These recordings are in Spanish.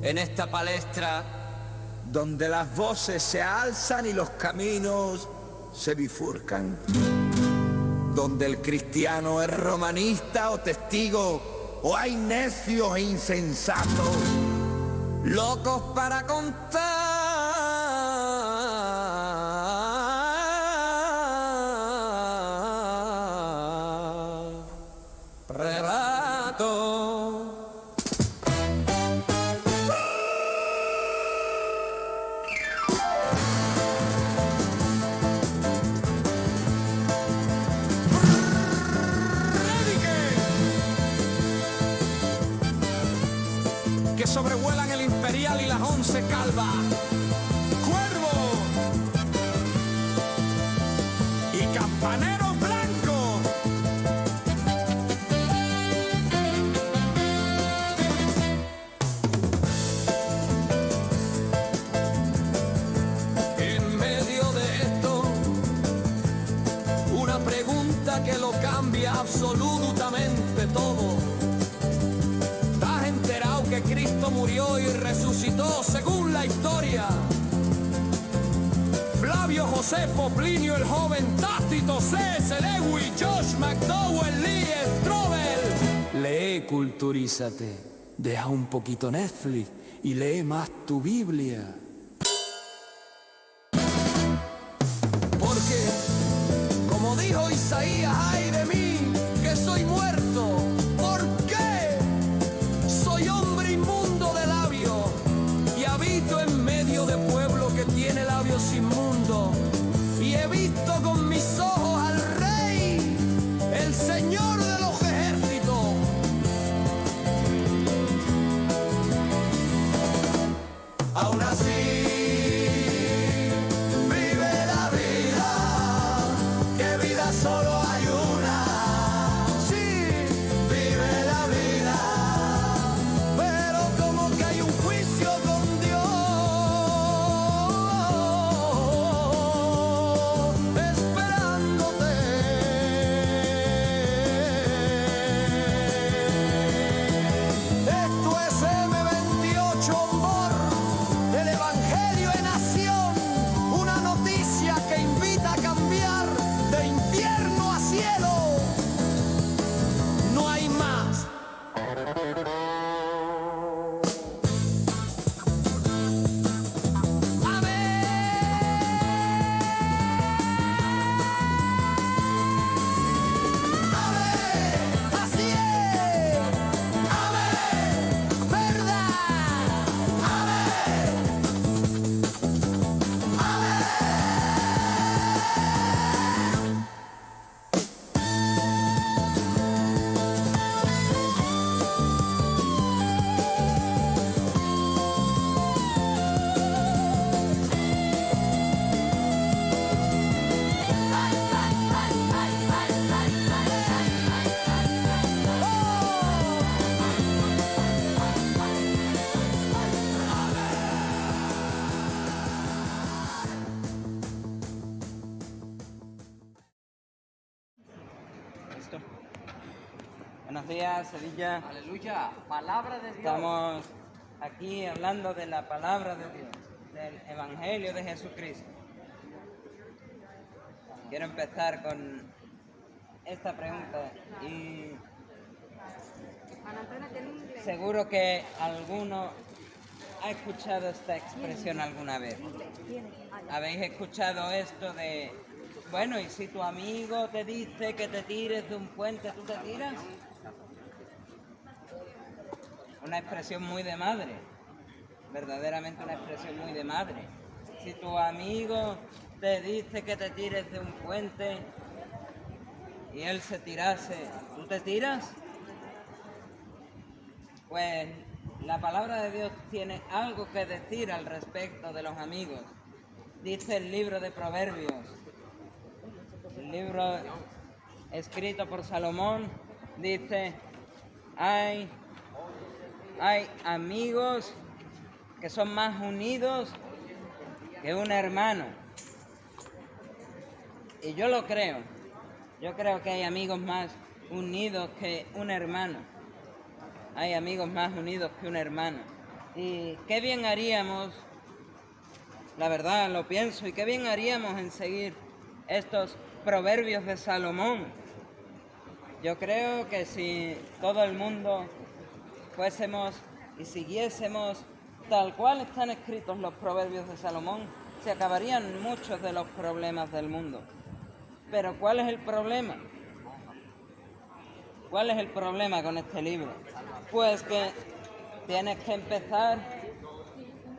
en esta palestra donde las voces se alzan y los caminos se bifurcan, donde el cristiano es romanista o testigo, o hay necios e insensatos, locos para contar relatos. Que sobrevuelan el Imperial y las 11 calvas. Cuervo y campaneros blancos. En medio de esto, una pregunta que lo cambia absolutamente todo. Que Cristo murió y resucitó según la historia. Flavio Josefo, Plinio el Joven, Tácito, C.S. Lewis, Josh McDowell, Lee Strobel. Lee, culturízate, deja un poquito Netflix y lee más tu Biblia. Porque, como dijo Isaías, ay de mí, que soy muerto. Tiene labios inmundos y he visto con mis ojos al Rey, el Señor de los ejércitos. Aún así vive la vida, que vida solo hay una. Sí, vive la vida, pero como que hay un juicio con Dios. Buenos días, Sevilla. Aleluya, palabra de Dios. Estamos aquí hablando de la palabra de Dios, del Evangelio de Jesucristo. Quiero empezar con esta pregunta y seguro que alguno ha escuchado esta expresión alguna vez. ¿Habéis escuchado esto de, bueno, y si tu amigo te dice que te tires de un puente, tú te tiras? Una expresión muy de madre, verdaderamente una expresión muy de madre. Si tu amigo te dice que te tires de un puente y él se tirase, ¿tú te tiras? Pues la palabra de Dios tiene algo que decir al respecto de los amigos. Dice el libro de Proverbios, el libro escrito por Salomón, dice, hay amigos que son más unidos que un hermano. Y yo lo creo. Yo creo que hay amigos más unidos que un hermano. Hay amigos más unidos que un hermano. Y qué bien haríamos, la verdad lo pienso, y qué bien haríamos en seguir estos proverbios de Salomón. Yo creo que si todo el mundo fuésemos y siguiésemos tal cual están escritos los proverbios de Salomón, se acabarían muchos de los problemas del mundo. Pero ¿cuál es el problema? ¿Cuál es el problema con este libro? Pues que tienes que empezar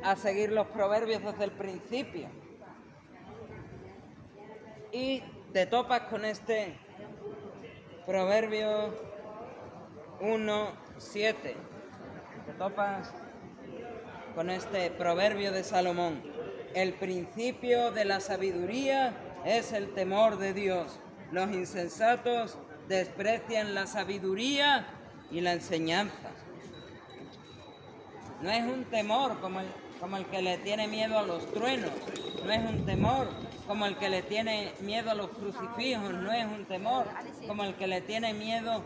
a seguir los proverbios desde el principio. Y te topas con este proverbio 1:7. Te topas con este proverbio de Salomón. El principio de la sabiduría es el temor de Dios. Los insensatos desprecian la sabiduría y la enseñanza. No es un temor como el que le tiene miedo a los truenos, no es un temor como el que le tiene miedo a los crucifijos, no es un temor como el que le tiene miedo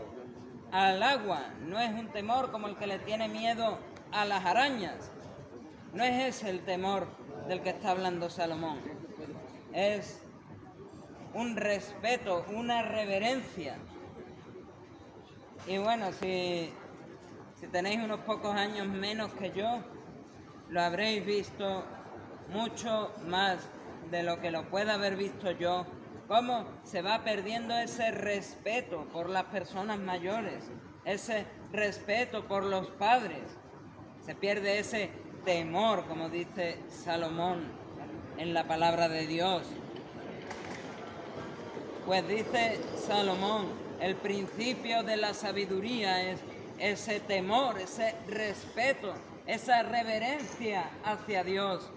al agua, no es un temor como el que le tiene miedo a las arañas. No es ese el temor del que está hablando Salomón. Es un respeto, una reverencia. Y bueno, si tenéis unos pocos años menos que yo, lo habréis visto mucho más de lo que lo pueda haber visto yo, cómo se va perdiendo ese respeto por las personas mayores, ese respeto por los padres, se pierde ese temor, como dice Salomón en la palabra de Dios. Pues dice Salomón, el principio de la sabiduría es ese temor, ese respeto, esa reverencia hacia Dios.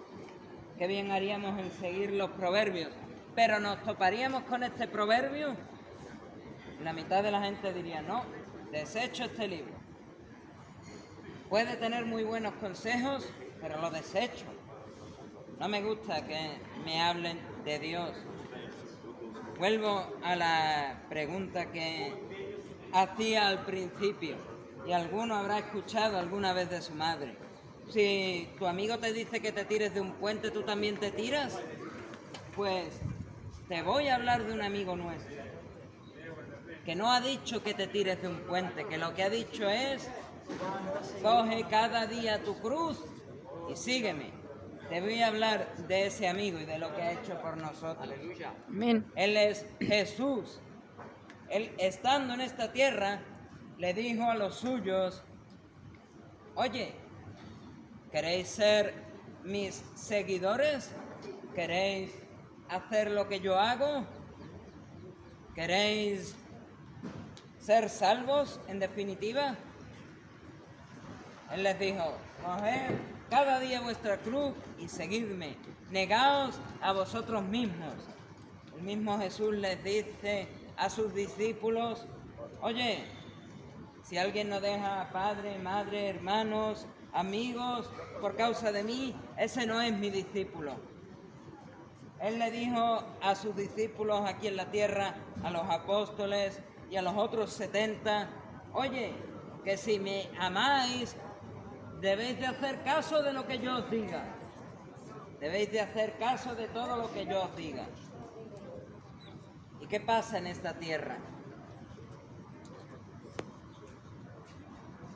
Qué bien haríamos en seguir los proverbios, pero nos toparíamos con este proverbio. La mitad de la gente diría, no, desecho este libro. Puede tener muy buenos consejos, pero lo desecho. No me gusta que me hablen de Dios. Vuelvo a la pregunta que hacía al principio, y alguno habrá escuchado alguna vez de su madre. Si tu amigo te dice que te tires de un puente, ¿tú también te tiras? Pues te voy a hablar de un amigo nuestro, que no ha dicho que te tires de un puente, que lo que ha dicho es, coge cada día tu cruz y sígueme. Te voy a hablar de ese amigo y de lo que ha hecho por nosotros. Aleluya. Amén. Él es Jesús. Él, estando en esta tierra, le dijo a los suyos, oye, ¿queréis ser mis seguidores? ¿Queréis hacer lo que yo hago? ¿Queréis ser salvos, en definitiva? Él les dijo, coged cada día vuestra cruz y seguidme. Negaos a vosotros mismos. El mismo Jesús les dice a sus discípulos, oye, si alguien no deja a padre, madre, hermanos, amigos, por causa de mí, ese no es mi discípulo. Él le dijo a sus discípulos aquí en la tierra, a los apóstoles y a los otros 70, oye, que si me amáis, debéis de hacer caso de lo que yo os diga. Debéis de hacer caso de todo lo que yo os diga. ¿Y qué pasa en esta tierra?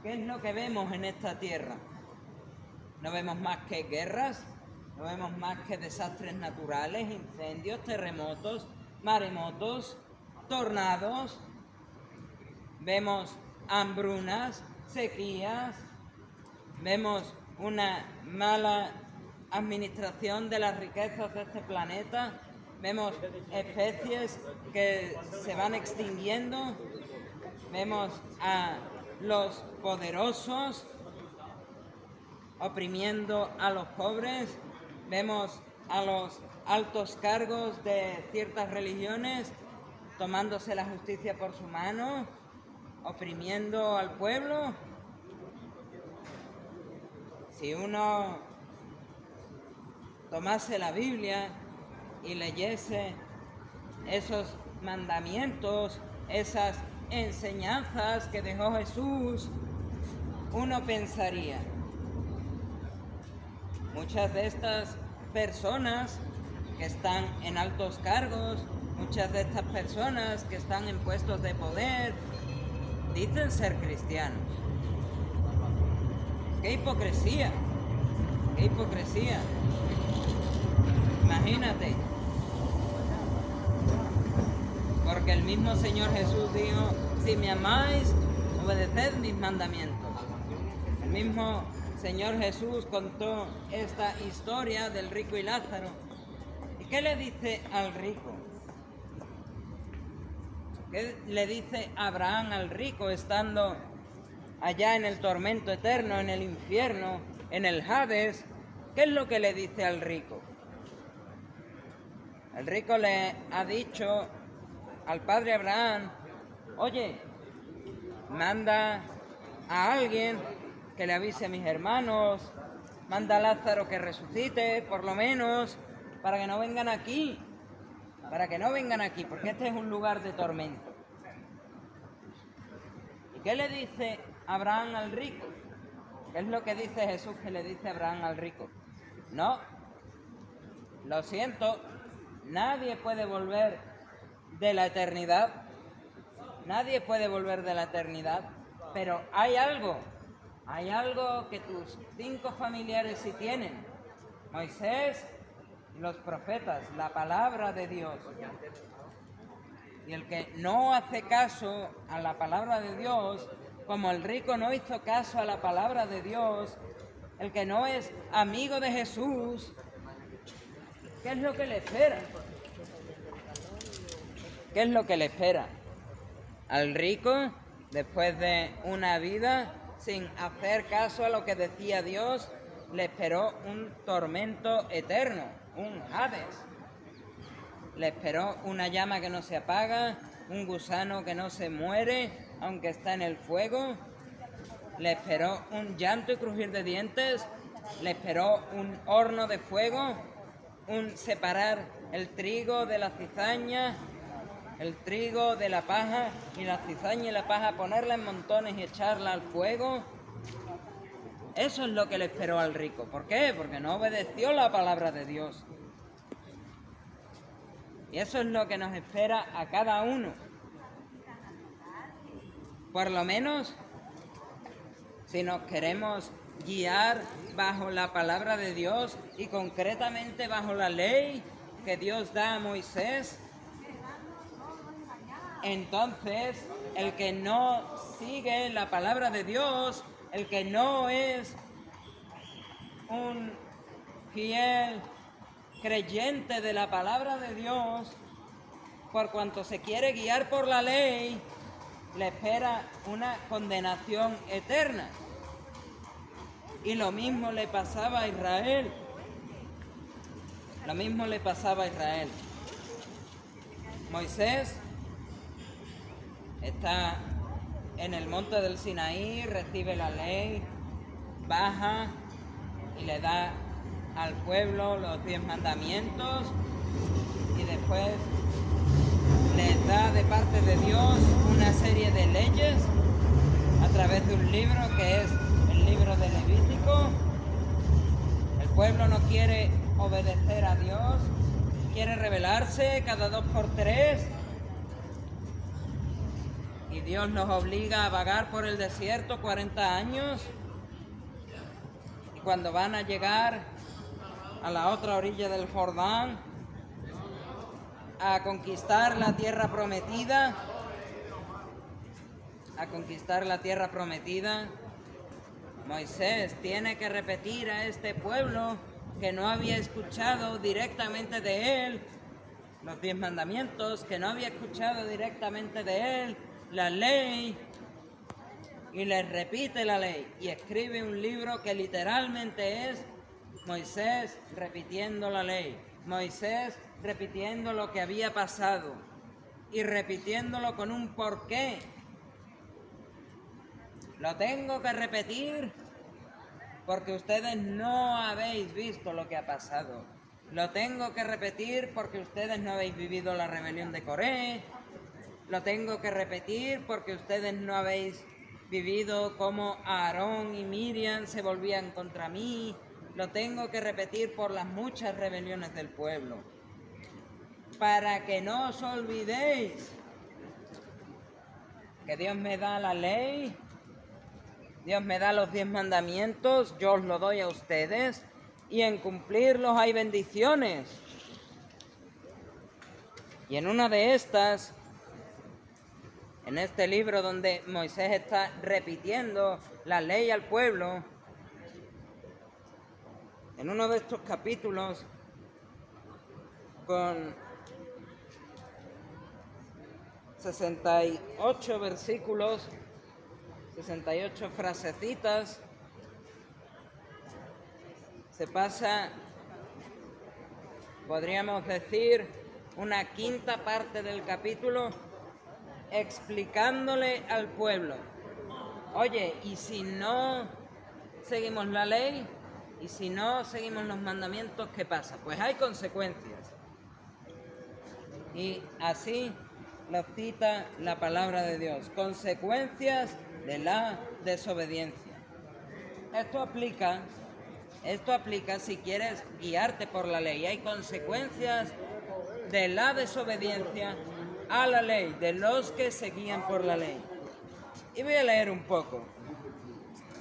¿Qué es lo que vemos en esta tierra? No vemos más que guerras, no vemos más que desastres naturales, incendios, terremotos, maremotos, tornados. Vemos hambrunas, sequías, vemos una mala administración de las riquezas de este planeta, vemos especies que se van extinguiendo, vemos a los poderosos oprimiendo a los pobres, vemos a los altos cargos de ciertas religiones tomándose la justicia por su mano, oprimiendo al pueblo. Si uno tomase la Biblia y leyese esos mandamientos, esas enseñanzas que dejó Jesús, uno pensaría, Muchas de estas personas que están en altos cargos, muchas de estas personas que están en puestos de poder, dicen ser cristianos. ¡Qué hipocresía! ¡Qué hipocresía! Imagínate. Porque el mismo Señor Jesús dijo, si me amáis, obedeced mis mandamientos. El mismo Señor Jesús contó esta historia del rico y Lázaro. ¿Y qué le dice al rico? ¿Qué le dice Abraham al rico estando allá en el tormento eterno, en el infierno, en el Hades? ¿Qué es lo que le dice al rico? El rico le ha dicho al padre Abraham, oye, manda a alguien que le avise a mis hermanos, manda a Lázaro que resucite, por lo menos, para que no vengan aquí, porque este es un lugar de tormento. ¿Y qué le dice Abraham al rico? ¿Qué es lo que dice Jesús que le dice Abraham al rico? No, lo siento, nadie puede volver de la eternidad, pero hay algo que tus 5 familiares sí tienen: Moisés y los profetas, la palabra de Dios. Y el que no hace caso a la palabra de Dios, como el rico no hizo caso a la palabra de Dios, el que no es amigo de Jesús, ¿qué es lo que le espera? ¿Qué es lo que le espera? Al rico, después de una vida sin hacer caso a lo que decía Dios, le esperó un tormento eterno, un Hades. Le esperó una llama que no se apaga, un gusano que no se muere, aunque está en el fuego. Le esperó un llanto y crujir de dientes. Le esperó un horno de fuego, un separar el trigo de la cizaña, el trigo de la paja, y la cizaña y la paja ponerla en montones y echarla al fuego. Eso es lo que le esperó al rico. ¿Por qué? Porque no obedeció la palabra de Dios. Y eso es lo que nos espera a cada uno. Por lo menos, si nos queremos guiar bajo la palabra de Dios y concretamente bajo la ley que Dios da a Moisés, entonces el que no sigue la palabra de Dios, el que no es un fiel creyente de la palabra de Dios, por cuanto se quiere guiar por la ley, le espera una condenación eterna. Y lo mismo le pasaba a Israel. Moisés está en el monte del Sinaí, recibe la ley, baja y le da al pueblo los 10 mandamientos, y después les da de parte de Dios una serie de leyes a través de un libro que es el libro de Levítico. El pueblo no quiere obedecer a Dios, quiere rebelarse cada 2 por 3, y Dios los obliga a vagar por el desierto 40 años, y cuando van a llegar a la otra orilla del Jordán a conquistar la tierra prometida, Moisés tiene que repetir a este pueblo que no había escuchado directamente de él los 10 mandamientos, que no había escuchado directamente de él la ley, y les repite la ley y escribe un libro que literalmente es Moisés repitiendo la ley, Moisés repitiendo lo que había pasado y repitiéndolo con un porqué. Lo tengo que repetir porque ustedes no habéis visto lo que ha pasado. Lo tengo que repetir porque ustedes no habéis vivido la rebelión de Coré. Lo tengo que repetir porque ustedes no habéis vivido cómo Aarón y Miriam se volvían contra mí, lo tengo que repetir por las muchas rebeliones del pueblo, para que no os olvidéis que Dios me da la ley, Dios me da los 10 mandamientos, yo os lo doy a ustedes, y en cumplirlos hay bendiciones. Y en una de estas, en este libro donde Moisés está repitiendo la ley al pueblo, en uno de estos capítulos, con 68 versículos, 68 frasecitas, se pasa, podríamos decir, una quinta parte del capítulo explicándole al pueblo: oye, ¿y si no seguimos la ley? ¿Y si no seguimos los mandamientos, qué pasa? Pues hay consecuencias. Y así lo cita la palabra de Dios: consecuencias de la desobediencia. Esto aplica si quieres guiarte por la ley. Hay consecuencias de la desobediencia a la ley, de los que se guían por la ley. Y voy a leer un poco.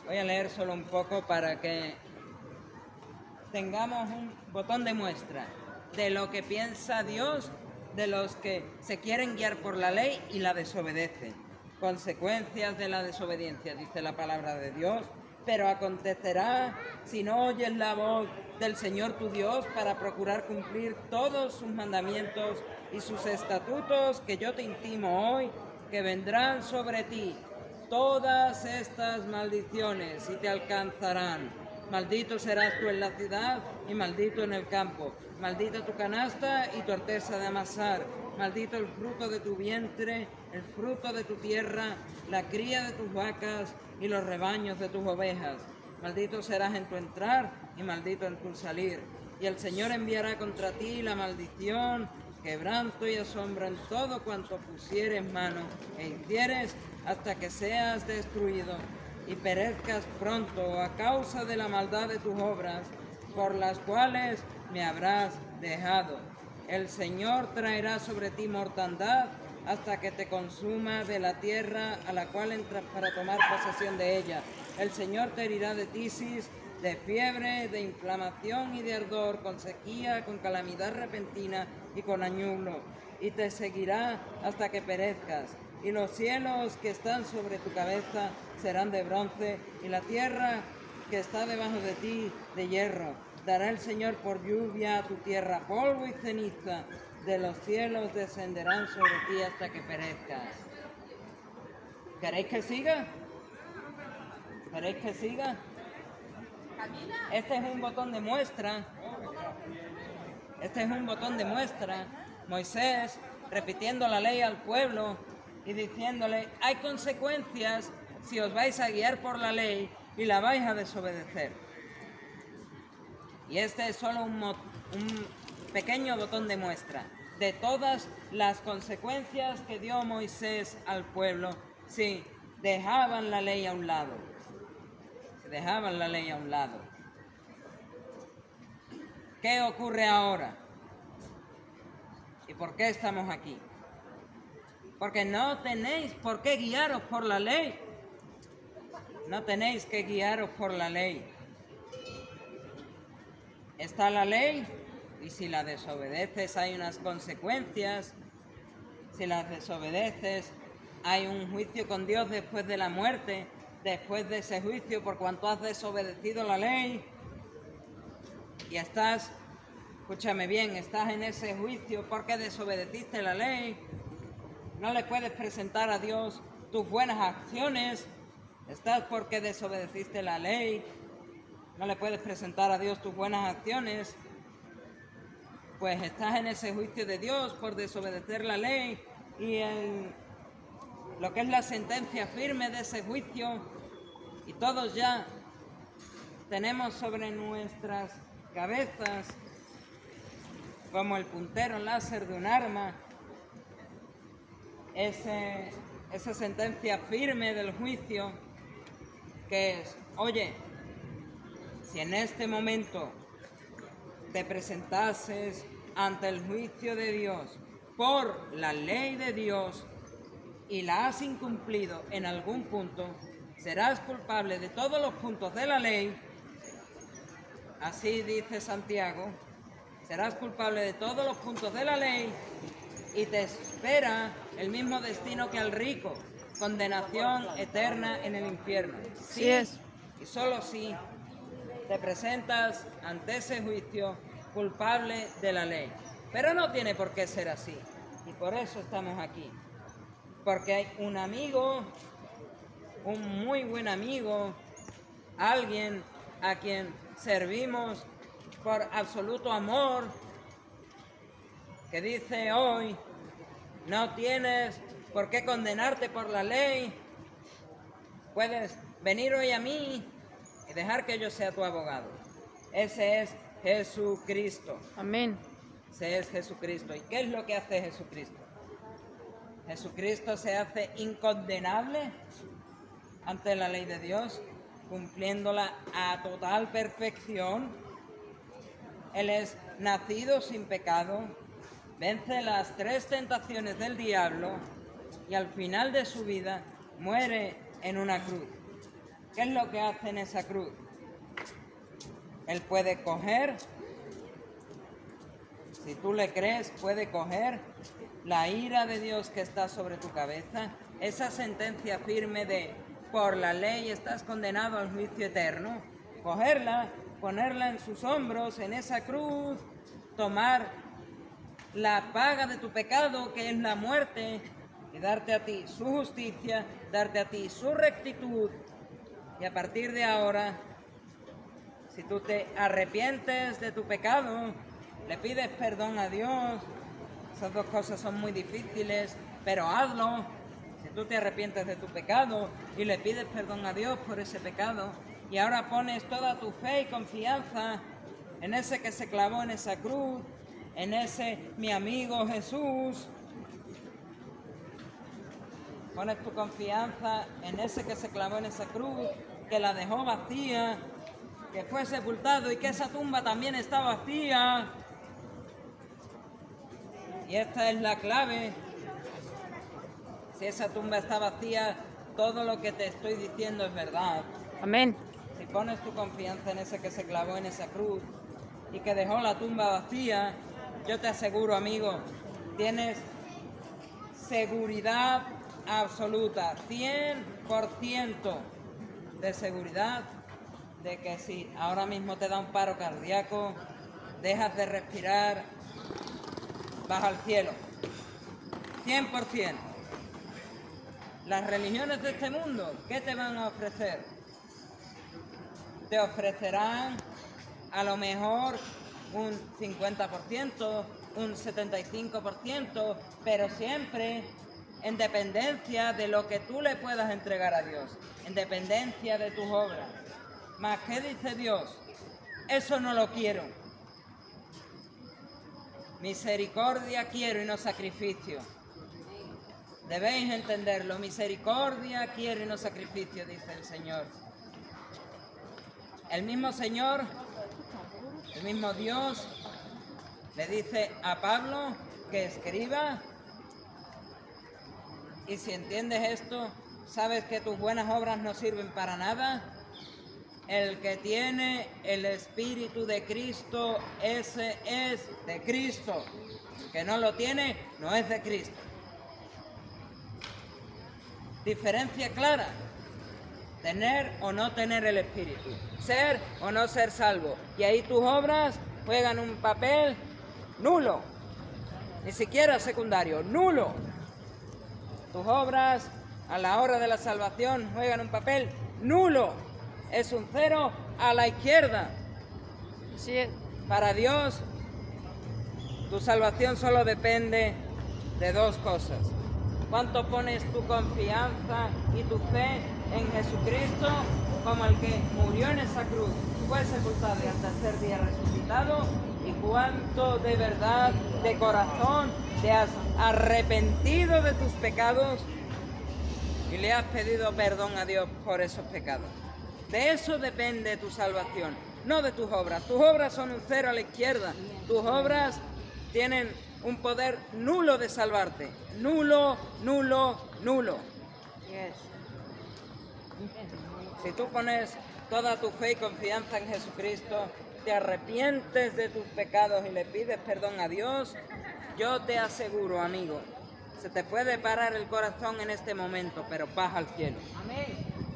Voy a leer solo un poco para que tengamos un botón de muestra de lo que piensa Dios de los que se quieren guiar por la ley y la desobedecen. Consecuencias de la desobediencia, dice la palabra de Dios: pero acontecerá, si no oyes la voz del Señor tu Dios para procurar cumplir todos sus mandamientos y sus estatutos que yo te intimo hoy, que vendrán sobre ti todas estas maldiciones y te alcanzarán. Maldito serás tú en la ciudad y maldito en el campo. Maldita tu canasta y tu artesa de amasar. Maldito el fruto de tu vientre, el fruto de tu tierra, la cría de tus vacas y los rebaños de tus ovejas. Maldito serás en tu entrar y maldito en tu salir. Y el Señor enviará contra ti la maldición, quebranto y asombro en todo cuanto pusieres mano e hicieres, hasta que seas destruido y perezcas pronto a causa de la maldad de tus obras, por las cuales me habrás dejado. El Señor traerá sobre ti mortandad hasta que te consuma de la tierra a la cual entras para tomar posesión de ella. El Señor te herirá de tisis, de fiebre, de inflamación y de ardor, con sequía, con calamidad repentina y con añulo, y te seguirá hasta que perezcas. Y los cielos que están sobre tu cabeza serán de bronce, y la tierra que está debajo de ti de hierro. Dará el Señor por lluvia a tu tierra polvo y ceniza, de los cielos descenderán sobre ti hasta que perezcas. ¿Queréis que siga? ¿Queréis que siga? Este es un botón de muestra. Este es un botón de muestra. Moisés repitiendo la ley al pueblo y diciéndole: hay consecuencias si os vais a guiar por la ley y la vais a desobedecer. Y este es solo un pequeño botón de muestra de todas las consecuencias que dio Moisés al pueblo si dejaban la ley a un lado. Si dejaban la ley a un lado. ¿Qué ocurre ahora? ¿Y por qué estamos aquí? Porque no tenéis por qué guiaros por la ley. No tenéis que guiaros por la ley. Está la ley, y si la desobedeces hay unas consecuencias. Si la desobedeces hay un juicio con Dios después de la muerte, después de ese juicio por cuanto has desobedecido la ley. Y estás, escúchame bien, estás en ese juicio porque desobedeciste la ley. No le puedes presentar a Dios tus buenas acciones. Estás porque desobedeciste la ley. No le puedes presentar a Dios tus buenas acciones. Pues estás en ese juicio de Dios por desobedecer la ley. Y en lo que es la sentencia firme de ese juicio, y todos ya tenemos sobre nuestras cabezas, como el puntero láser de un arma, esa sentencia firme del juicio, que es: oye, Si en este momento te presentases ante el juicio de Dios por la ley de Dios y la has incumplido en algún punto, serás culpable de todos los puntos de la ley. Así dice Santiago, serás culpable de todos los puntos de la ley y te espera el mismo destino que al rico, condenación eterna en el infierno. Sí es. Y solo si te presentas ante ese juicio culpable de la ley. Pero no tiene por qué ser así. Y por eso estamos aquí. Porque hay un amigo, un muy buen amigo, alguien a quien servimos por absoluto amor, que dice hoy, no tienes por qué condenarte por la ley, puedes venir hoy a mí y dejar que yo sea tu abogado. Ese es Jesucristo. Amén. Ese es Jesucristo. ¿Y qué es lo que hace Jesucristo? Jesucristo se hace incondenable ante la ley de Dios, cumpliéndola a total perfección. Él es nacido sin pecado, vence las 3 tentaciones del diablo y al final de su vida muere en una cruz. ¿Qué es lo que hace en esa cruz? Él puede coger, si tú le crees, puede coger la ira de Dios que está sobre tu cabeza, esa sentencia firme de por la ley estás condenado al juicio eterno, cogerla, ponerla en sus hombros, en esa cruz, tomar la paga de tu pecado, que es la muerte, y darte a ti su justicia, darte a ti su rectitud. Y a partir de ahora, si tú te arrepientes de tu pecado, le pides perdón a Dios, esas 2 cosas son muy difíciles, pero hazlo. Si tú te arrepientes de tu pecado y le pides perdón a Dios por ese pecado, y ahora pones toda tu fe y confianza en ese que se clavó en esa cruz, en ese mi amigo Jesús, pones tu confianza en ese que se clavó en esa cruz, que la dejó vacía, que fue sepultado y que esa tumba también está vacía. Y esta es la clave. Si esa tumba está vacía, todo lo que te estoy diciendo es verdad. Amén. Si pones tu confianza en ese que se clavó en esa cruz y que dejó la tumba vacía, yo te aseguro, amigo, tienes seguridad absoluta, 100% de seguridad de que si ahora mismo te da un paro cardíaco, dejas de respirar, vas al cielo. 100%. Las religiones de este mundo, ¿qué te van a ofrecer? Te ofrecerán a lo mejor un 50%, un 75%, pero siempre en dependencia de lo que tú le puedas entregar a Dios, en dependencia de tus obras. Mas, ¿qué dice Dios? Eso no lo quiero. Misericordia quiero y no sacrificio. Debéis entenderlo, misericordia quiero y no sacrificio, dice el Señor. El mismo Señor, el mismo Dios, le dice a Pablo que escriba, y si entiendes esto, sabes que tus buenas obras no sirven para nada. El que tiene el Espíritu de Cristo, ese es de Cristo. El que no lo tiene, no es de Cristo. Diferencia clara. Tener o no tener el Espíritu. Ser o no ser salvo. Y ahí tus obras juegan un papel nulo. Ni siquiera secundario, nulo. Tus obras a la hora de la salvación juegan un papel nulo. Es un 0 a la izquierda. Sí es. Para Dios, tu salvación solo depende de 2 cosas. ¿Cuánto pones tu confianza y tu fe en Jesucristo como el que murió en esa cruz, fue sepultado y al tercer día resucitado? ¿Y cuánto de verdad, de corazón, te has arrepentido de tus pecados y le has pedido perdón a Dios por esos pecados? De eso depende tu salvación. no de tus obras. Tus obras son un cero a la izquierda. Tus obras tienen un poder nulo de salvarte. Nulo, nulo, nulo. Yes. Si tú pones toda tu fe y confianza en Jesucristo, te arrepientes de tus pecados y le pides perdón a Dios, yo te aseguro, amigo, se te puede parar el corazón en este momento, pero vas al cielo.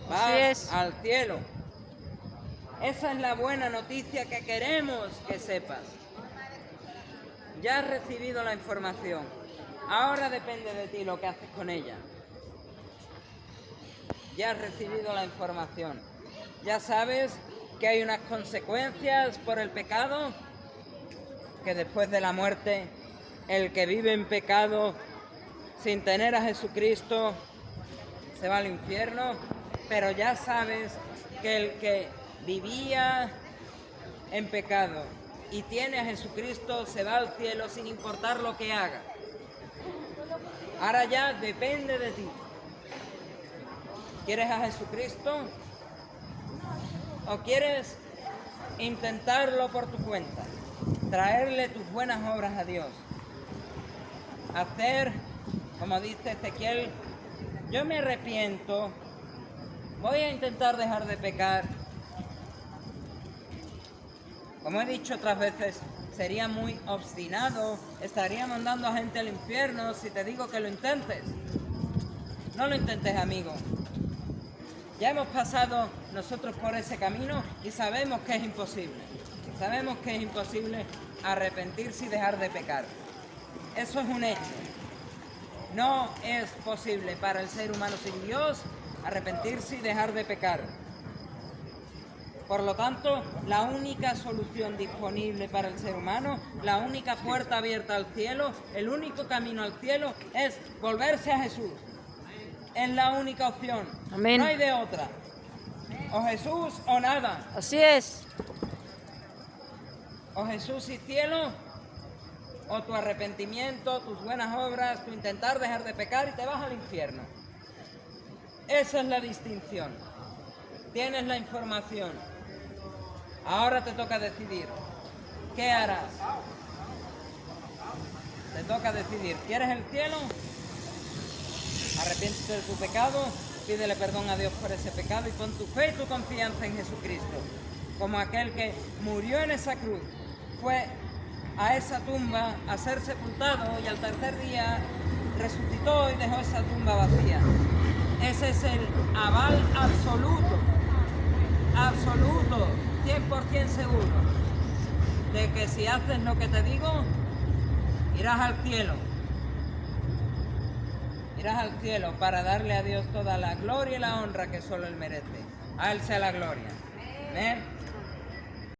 Vas Así es. al cielo. Esa es la buena noticia que queremos que sepas. Ya has recibido la información. Ahora depende de ti lo que haces con ella. Ya has recibido la información. Ya sabes que hay unas consecuencias por el pecado, que después de la muerte, el que vive en pecado sin tener a Jesucristo se va al infierno, pero ya sabes que el que vivía en pecado y tiene a Jesucristo se va al cielo sin importar lo que haga. Ahora ya depende de ti. ¿Quieres a Jesucristo o quieres intentarlo por tu cuenta? Traerle tus buenas obras a Dios. Hacer, como dice Ezequiel, yo me arrepiento, voy a intentar dejar de pecar. Como he dicho otras veces, sería muy obstinado, estaría mandando a gente al infierno si te digo que lo intentes. No lo intentes, amigo. Ya hemos pasado nosotros por ese camino y sabemos que es imposible. Sabemos que es imposible arrepentirse y dejar de pecar. Eso es un hecho. No es posible para el ser humano sin Dios arrepentirse y dejar de pecar. Por lo tanto, la única solución disponible para el ser humano, la única puerta abierta al cielo, el único camino al cielo es volverse a Jesús. Es la única opción. Amén. No hay de otra. O Jesús o nada. Así es. O Jesús y cielo, o tu arrepentimiento, tus buenas obras, tu intentar dejar de pecar y te vas al infierno. Esa es la distinción. Tienes la información. Ahora te toca decidir. ¿Qué harás? Te toca decidir. ¿Quieres el cielo? Arrepiéntete de tu pecado, pídele perdón a Dios por ese pecado y pon tu fe y tu confianza en Jesucristo. Como aquel que murió en esa cruz, fue a esa tumba a ser sepultado y al tercer día resucitó y dejó esa tumba vacía. Ese es el aval absoluto, 100% seguro, de que si haces lo que te digo, irás al cielo. Irás al cielo para darle a Dios toda la gloria y la honra que solo Él merece. A Él sea la gloria. Amén.